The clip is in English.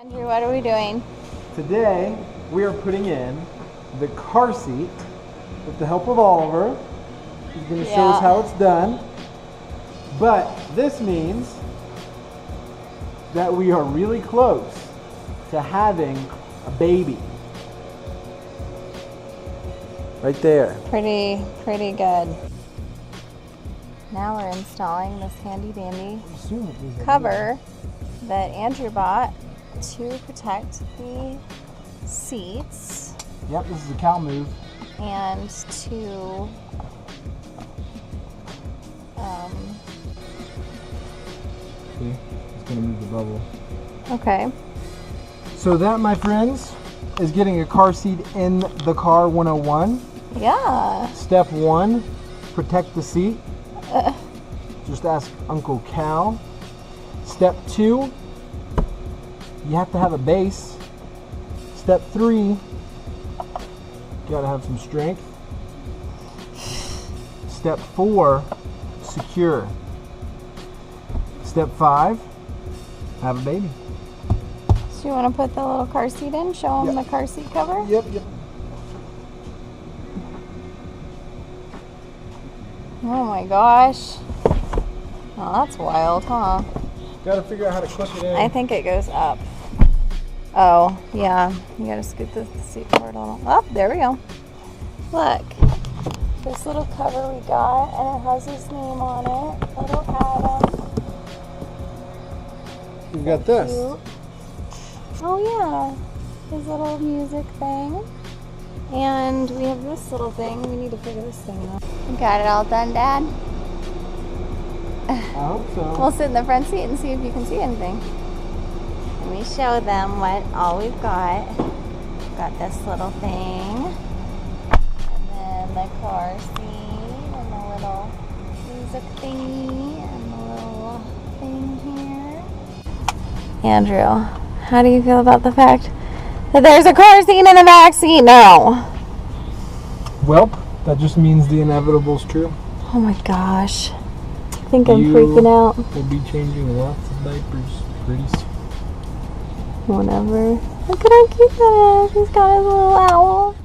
Andrew, what are we doing? Today, we are putting in the car seat with the help of Oliver. He's going to show us how it's done. But this means that we are really close to having a baby. Right there. Pretty good. Now we're installing this handy dandy cover that Andrew bought to protect the seats. Yep, this is a cow move. And to See, it's going to move the bubble. okay. So that, my friends, is getting a car seat in the car 101. Yeah. Step 1, protect the seat. Just ask Uncle Cal. Step 2, you have to have a base. Step 3, you gotta have some strength. Step 4, secure. Step 5, have a baby. So you want to put the little car seat in? Show them the car seat cover? Yep. Oh my gosh. Oh, that's wild, huh? Gotta figure out how to clip it in. I think it goes up. Oh, yeah. You gotta scoot the seat forward a little. Oh, there we go. Look. This little cover we got, and it has his name on it. Little Adam. We've got this. Cute. Oh, yeah. His little music thing. And we have this little thing. We need to figure this thing out. You got it all done, Dad? I hope so. We'll sit in the front seat and see if you can see anything. Let me show them what all we've got. Got this little thing. And then the car seat and the little music thingy and the little thing here. Andrew, how do you feel about the fact that there's a car seat in the back seat now? Welp, that just means the inevitable's true. Oh my gosh. I think I'm freaking out. We'll be changing lots of diapers pretty soon. Whatever. Look at how cute that is. He's got his little owl.